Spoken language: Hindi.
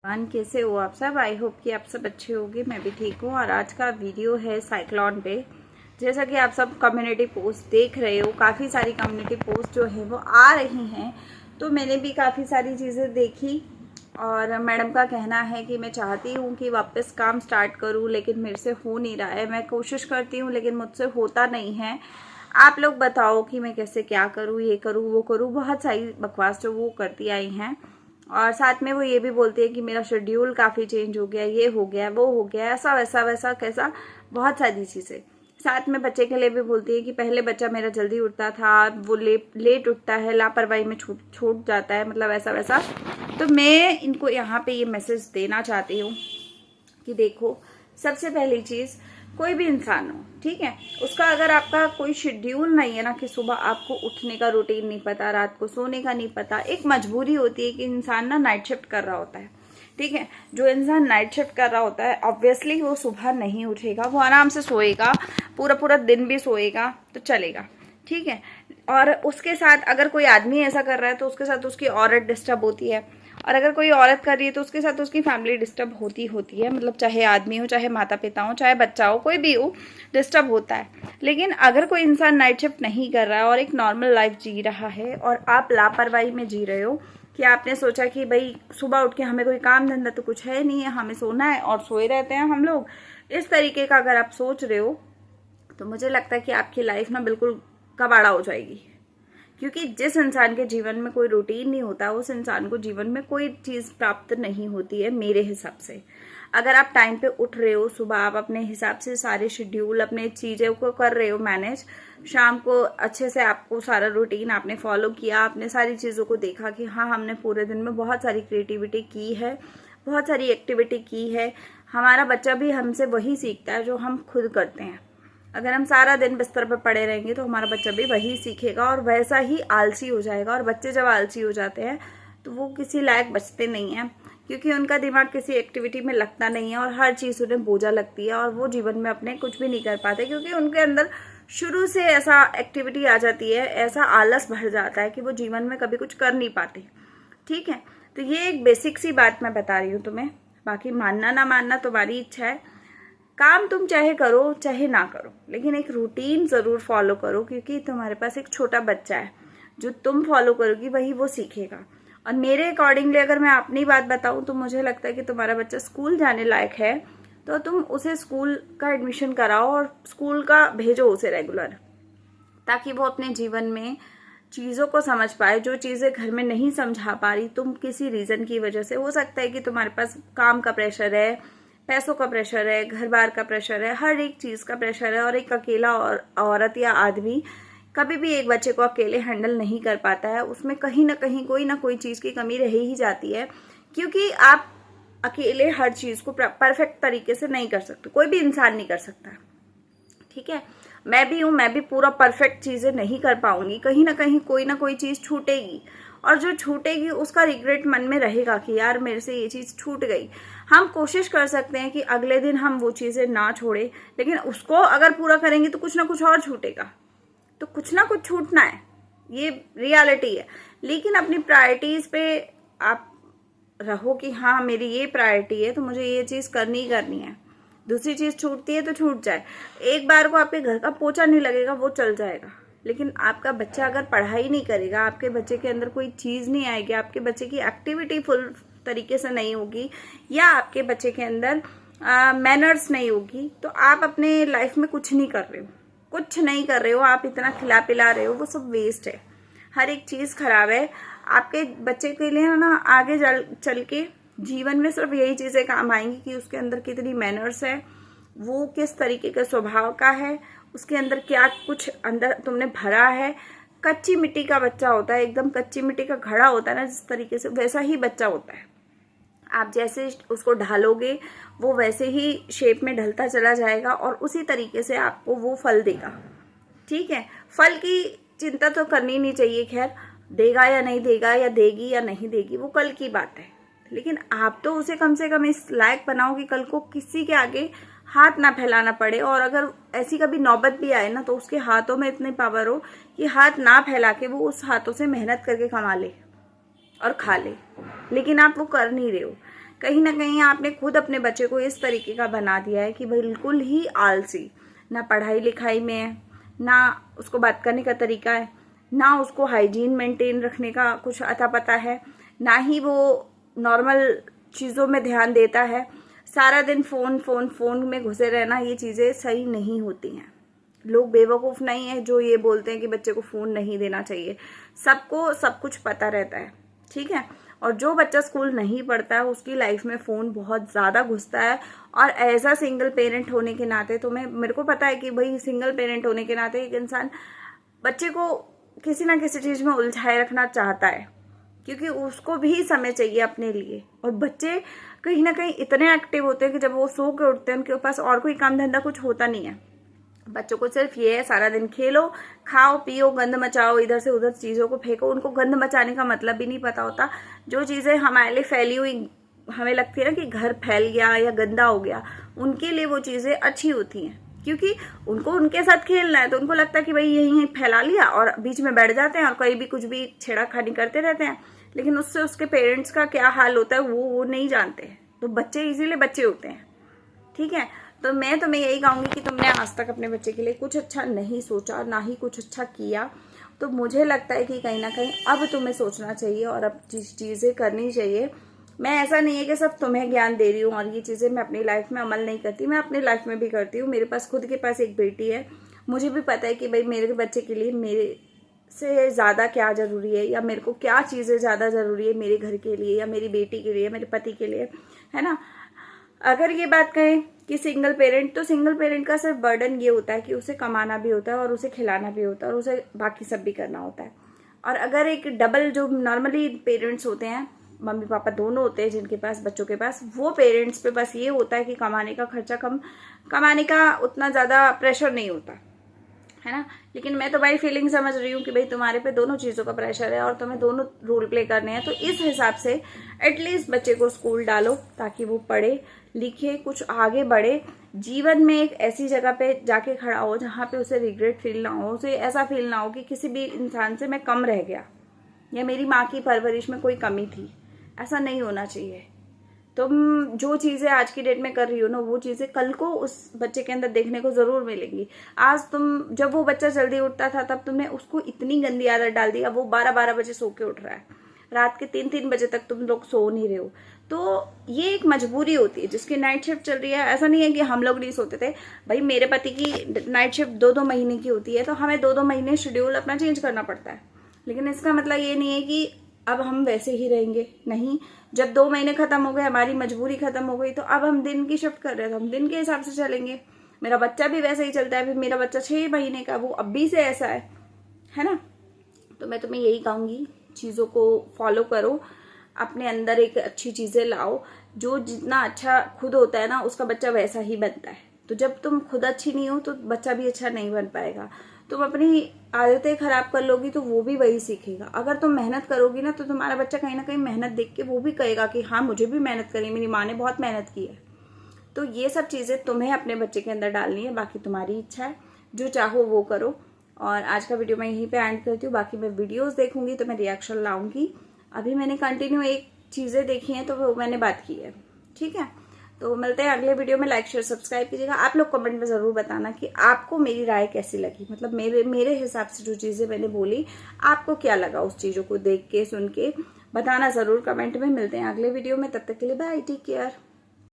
कैसे हो आप सब। आई होप कि आप सब अच्छे होंगे। मैं भी ठीक हूँ। और आज का वीडियो है साइक्लोन पे। जैसा कि आप सब कम्युनिटी पोस्ट देख रहे हो, काफ़ी सारी कम्युनिटी पोस्ट जो है वो आ रही हैं, तो मैंने भी काफ़ी सारी चीज़ें देखी। और मैडम का कहना है कि मैं चाहती हूँ कि वापस काम स्टार्ट करूँ, लेकिन मेरे से हो नहीं रहा है। मैं कोशिश करती हूँ लेकिन मुझसे होता नहीं है। आप लोग बताओ कि मैं कैसे क्या करूँ, ये करूँ वो करूँ। बहुत सारी बकवास जो वो करती आई हैं। और साथ में वो ये भी बोलती है कि मेरा शेड्यूल काफ़ी चेंज हो गया, ये हो गया, वो हो गया, ऐसा वैसा वैसा कैसा, बहुत सारी चीज़ें। साथ में बच्चे के लिए भी बोलती है कि पहले बच्चा मेरा जल्दी उठता था, वो लेट उठता है, लापरवाही में छूट जाता है, मतलब ऐसा वैसा। तो मैं इनको यहाँ पे ये मैसेज देना चाहती हूँ कि देखो, सबसे पहली चीज़, कोई भी इंसान हो, ठीक है, उसका अगर आपका कोई शेड्यूल नहीं है ना, कि सुबह आपको उठने का रूटीन नहीं पता, रात को सोने का नहीं पता, एक मजबूरी होती है कि इंसान ना नाइट शिफ्ट कर रहा होता है, ठीक है। जो इंसान नाइट शिफ्ट कर रहा होता है, ऑब्वियसली वो सुबह नहीं उठेगा, वो आराम से सोएगा, पूरा पूरा दिन भी सोएगा तो चलेगा, ठीक है। और उसके साथ अगर कोई आदमी ऐसा कर रहा है तो उसके साथ उसकी औरत डिस्टर्ब होती है, और अगर कोई औरत कर रही है तो उसके साथ उसकी फैमिली डिस्टर्ब होती है, मतलब चाहे आदमी हो, चाहे माता पिता हो, चाहे बच्चा हो, कोई भी हो, डिस्टर्ब होता है। लेकिन अगर कोई इंसान नाइट शिफ्ट नहीं कर रहा है और एक नॉर्मल लाइफ जी रहा है, और आप लापरवाही में जी रहे हो कि आपने सोचा कि भाई सुबह उठ के हमें कोई काम धंधा तो कुछ है नहीं है, हमें सोना है और सोए रहते हैं हम लोग, इस तरीके का अगर आप सोच रहे हो, तो मुझे लगता है कि आपकी लाइफ ना बिल्कुल कबाड़ा हो जाएगी। क्योंकि जिस इंसान के जीवन में कोई रूटीन नहीं होता, उस इंसान को जीवन में कोई चीज़ प्राप्त नहीं होती है मेरे हिसाब से। अगर आप टाइम पे उठ रहे हो, सुबह आप अपने हिसाब से सारे शेड्यूल, अपने चीज़ों को कर रहे हो मैनेज, शाम को अच्छे से आपको सारा रूटीन आपने फॉलो किया, आपने सारी चीज़ों को देखा कि हाँ, हमने पूरे दिन में बहुत सारी क्रिएटिविटी की है, बहुत सारी एक्टिविटी की है। हमारा बच्चा भी हमसे वही सीखता है जो हम खुद करते हैं। अगर हम सारा दिन बिस्तर पर पड़े रहेंगे तो हमारा बच्चा भी वही सीखेगा और वैसा ही आलसी हो जाएगा। और बच्चे जब आलसी हो जाते हैं तो वो किसी लायक बचते नहीं हैं, क्योंकि उनका दिमाग किसी एक्टिविटी में लगता नहीं है और हर चीज़ उन्हें बोझा लगती है, और वो जीवन में अपने कुछ भी नहीं कर पाते, क्योंकि उनके अंदर शुरू से ऐसा एक्टिविटी आ जाती है, ऐसा आलस भर जाता है कि वो जीवन में कभी कुछ कर नहीं पाते, ठीक है। तो ये एक बेसिक सी बात मैं बता रही हूँ तुम्हें। बाकी मानना ना मानना तुम्हारी इच्छा है। काम तुम चाहे करो चाहे ना करो, लेकिन एक रूटीन ज़रूर फॉलो करो, क्योंकि तुम्हारे पास एक छोटा बच्चा है, जो तुम फॉलो करोगी वही वो सीखेगा। और मेरे अकॉर्डिंगली अगर मैं अपनी बात बताऊं तो मुझे लगता है कि तुम्हारा बच्चा स्कूल जाने लायक है, तो तुम उसे स्कूल का एडमिशन कराओ और स्कूल का भेजो उसे रेगुलर, ताकि वो अपने जीवन में चीज़ों को समझ पाए। जो चीज़ें घर में नहीं समझा पा रही तुम किसी रीज़न की वजह से, हो सकता है कि तुम्हारे पास काम का प्रेशर है, पैसों का प्रेशर है, घर बार का प्रेशर है, हर एक चीज़ का प्रेशर है, और एक अकेला औरत या आदमी कभी भी एक बच्चे को अकेले हैंडल नहीं कर पाता है। उसमें कहीं ना कहीं कोई ना कोई चीज़ की कमी रह ही जाती है, क्योंकि आप अकेले हर चीज़ को परफेक्ट तरीके से नहीं कर सकते, कोई भी इंसान नहीं कर सकता, ठीक है। मैं भी हूँ, मैं भी पूरा परफेक्ट चीज़ें नहीं कर पाऊंगी, कहीं ना कोई चीज़ छूटेगी, और जो छूटेगी उसका रिग्रेट मन में रहेगा कि यार मेरे से ये चीज़ छूट गई। हम कोशिश कर सकते हैं कि अगले दिन हम वो चीज़ें ना छोड़े, लेकिन उसको अगर पूरा करेंगे तो कुछ ना कुछ और छूटेगा, तो कुछ ना कुछ छूटना है, ये रियलिटी है। लेकिन अपनी प्रायोरिटीज़ पे आप रहो कि हाँ, मेरी ये प्रायोरिटी है तो मुझे ये चीज़ करनी ही करनी है। दूसरी चीज़ छूटती है तो छूट जाए। एक बार को आपके घर का पोछा नहीं लगेगा, वो चल जाएगा, लेकिन आपका बच्चा अगर पढ़ाई नहीं करेगा, आपके बच्चे के अंदर कोई चीज़ नहीं आएगी, आपके बच्चे की एक्टिविटी फुल तरीके से नहीं होगी, या आपके बच्चे के अंदर मैनर्स नहीं होगी, तो आप अपने लाइफ में कुछ नहीं कर रहे हो, कुछ नहीं कर रहे हो। आप इतना खिला पिला रहे हो, वो सब वेस्ट है, हर एक चीज़ खराब है। आपके बच्चे के लिए ना आगे चल के जीवन में सिर्फ यही चीज़ें काम आएंगी कि उसके अंदर कितनी मैनर्स है, वो किस तरीके के स्वभाव का है, उसके अंदर क्या कुछ अंदर तुमने भरा है। कच्ची मिट्टी का बच्चा होता है, एकदम कच्ची मिट्टी का घड़ा होता है ना, जिस तरीके से, वैसा ही बच्चा होता है। आप जैसे उसको ढालोगे वो वैसे ही शेप में ढलता चला जाएगा, और उसी तरीके से आपको वो फल देगा, ठीक है। फल की चिंता तो करनी नहीं चाहिए, खैर देगा या नहीं देगा, या देगी या नहीं देगी, वो कल की बात है, लेकिन आप तो उसे कम से कम इस लायक बनाओ कि कल को किसी के आगे हाथ ना फैलाना पड़े। और अगर ऐसी कभी नौबत भी आए ना, तो उसके हाथों में इतनी पावर हो कि हाथ ना फैला के वो उस हाथों से मेहनत करके कमा ले और खा ले, लेकिन आप वो कर नहीं रहे हो। कहीं ना कहीं आपने खुद अपने बच्चे को इस तरीके का बना दिया है कि बिल्कुल ही आलसी, ना पढ़ाई लिखाई में है, ना उसको बात करने का तरीका है, ना उसको हाइजीन मेंटेन रखने का कुछ अता पता है, ना ही वो नॉर्मल चीज़ों में ध्यान देता है। सारा दिन फ़ोन फ़ोन फ़ोन में घुसे रहना, ये चीज़ें सही नहीं होती हैं। लोग बेवकूफ़ नहीं है जो ये बोलते हैं कि बच्चे को फ़ोन नहीं देना चाहिए। सबको सब कुछ पता रहता है, ठीक है। और जो बच्चा स्कूल नहीं पढ़ता है उसकी लाइफ में फ़ोन बहुत ज़्यादा घुसता है। और एज अ सिंगल पेरेंट होने के नाते तो मेरे को पता है कि भाई सिंगल पेरेंट होने के नाते एक इंसान बच्चे को किसी ना किसी चीज़ में उलझाए रखना चाहता है, क्योंकि उसको भी समय चाहिए अपने लिए। और बच्चे कहीं ना कहीं इतने एक्टिव होते हैं कि जब वो सो के उठते हैं उनके पास और कोई काम धंधा कुछ होता नहीं है। बच्चों को सिर्फ ये है सारा दिन खेलो, खाओ, पियो, गंद मचाओ, इधर से उधर चीज़ों को फेंको। उनको गंद मचाने का मतलब भी नहीं पता होता। जो चीज़ें हमारे लिए फैली हुई हमें लगती है ना कि घर फैल गया या गंदा हो गया, उनके लिए वो चीज़ें अच्छी होती हैं, क्योंकि उनको उनके साथ खेलना है। तो उनको लगता है कि भाई यहीं फैला लिया, और बीच में बैठ जाते हैं और कहीं भी कुछ भी छेड़ाखानी करते रहते हैं। लेकिन उससे उसके पेरेंट्स का क्या हाल होता है वो नहीं जानते। तो बच्चे इसीलिए बच्चे होते हैं, ठीक है। तो मैं तुम्हें यही कहूँगी कि तुमने आज तक अपने बच्चे के लिए कुछ अच्छा नहीं सोचा, ना ही कुछ अच्छा किया। तो मुझे लगता है कि कहीं ना कहीं अब तुम्हें सोचना चाहिए और अब चीज़ें करनी चाहिए। मैं ऐसा नहीं है कि सब तुम्हें ज्ञान दे रही हूँ और ये चीज़ें मैं अपनी लाइफ में अमल नहीं करती, मैं अपनी लाइफ में भी करती हूँ। मेरे पास खुद के पास एक बेटी है, मुझे भी पता है कि भाई मेरे बच्चे के लिए मेरे से ज़्यादा क्या ज़रूरी है, या मेरे को क्या चीज़ें ज़्यादा ज़रूरी है मेरे घर के लिए, या मेरी बेटी के लिए, मेरे पति के लिए, है ना। अगर ये बात कहें कि सिंगल पेरेंट, तो सिंगल पेरेंट का सिर्फ बर्डन ये होता है कि उसे कमाना भी होता है और उसे खिलाना भी होता है और उसे बाकी सब भी करना होता है। और अगर एक डबल, जो नॉर्मली पेरेंट्स होते हैं, मम्मी पापा दोनों होते हैं जिनके पास बच्चों के पास, वो पेरेंट्स पे बस ये होता है कि कमाने का खर्चा कम, कमाने का उतना ज़्यादा प्रेशर नहीं होता है ना। लेकिन मैं तो भाई फीलिंग समझ रही हूँ कि भाई तुम्हारे पे दोनों चीज़ों का प्रेशर है और तुम्हें दोनों रोल प्ले करने हैं। तो इस हिसाब से एटलीस्ट बच्चे को स्कूल डालो ताकि वो पढ़े लिखे, कुछ आगे बढ़े, जीवन में एक ऐसी जगह पे जाके खड़ा हो जहाँ पे उसे रिग्रेट फील ना हो, उसे ऐसा फील ना हो कि किसी भी इंसान से मैं कम रह गया या मेरी माँ की परवरिश में कोई कमी थी। ऐसा नहीं होना चाहिए। तुम जो चीज़ें आज की डेट में कर रही हो ना, वो चीज़ें कल को उस बच्चे के अंदर देखने को ज़रूर मिलेंगी। आज तुम, जब वो बच्चा जल्दी उठता था तब तुमने उसको इतनी गंदी आदत डाल दी, अब वो 12-12 बजे सो के उठ रहा है, रात के 3-3 बजे तक तुम लोग सो नहीं रहे हो। तो ये एक मजबूरी होती है जिसकी नाइट शिफ्ट चल रही है। ऐसा नहीं है कि हम लोग नहीं सोते थे भाई, मेरे पति की नाइट शिफ्ट 2-2 महीने की होती है, तो हमें 2-2 महीने शेड्यूल अपना चेंज करना पड़ता है। लेकिन इसका मतलब ये नहीं है कि अब हम वैसे ही रहेंगे, नहीं। जब 2 महीने खत्म हो गए, हमारी मजबूरी खत्म हो गई, तो अब हम दिन की शिफ्ट कर रहे हैं, तो हम दिन के हिसाब से चलेंगे। मेरा बच्चा भी वैसे ही चलता है, अभी मेरा बच्चा 6 महीने का, वो अब भी से ऐसा है ना। तो मैं तुम्हें यही कहूँगी, चीज़ों को फॉलो करो, अपने अंदर एक अच्छी चीज़ें लाओ। जो जितना अच्छा खुद होता है ना, उसका बच्चा वैसा ही बनता है। तो जब तुम खुद अच्छी नहीं हो तो बच्चा भी अच्छा नहीं बन पाएगा। तुम अपनी आदतें खराब कर लोगी तो वो भी वही सीखेगा। अगर तुम मेहनत करोगी ना, तो तुम्हारा बच्चा कहीं ना कहीं मेहनत देख के वो भी कहेगा कि हाँ, मुझे भी मेहनत करनी, मेरी माँ ने बहुत मेहनत की है। तो ये सब चीज़ें तुम्हें अपने बच्चे के अंदर डालनी है, बाकी तुम्हारी इच्छा है, जो चाहो वो करो। और आज का वीडियो मैं यहीं पे एंड करती हूँ। बाकी मैं वीडियोस देखूंगी तो मैं रिएक्शन लाऊंगी। अभी मैंने कंटिन्यू एक चीज़ें देखी हैं तो वो मैंने बात की है, ठीक है। तो मिलते हैं अगले वीडियो में। लाइक शेयर सब्सक्राइब कीजिएगा। आप लोग कमेंट में ज़रूर बताना कि आपको मेरी राय कैसी लगी, मतलब मेरे हिसाब से जो चीज़ें मैंने बोली आपको क्या लगा, उस चीज़ों को देख के सुन के बताना ज़रूर कमेंट में। मिलते हैं अगले वीडियो में, तब तक के लिए बाय, टेक केयर।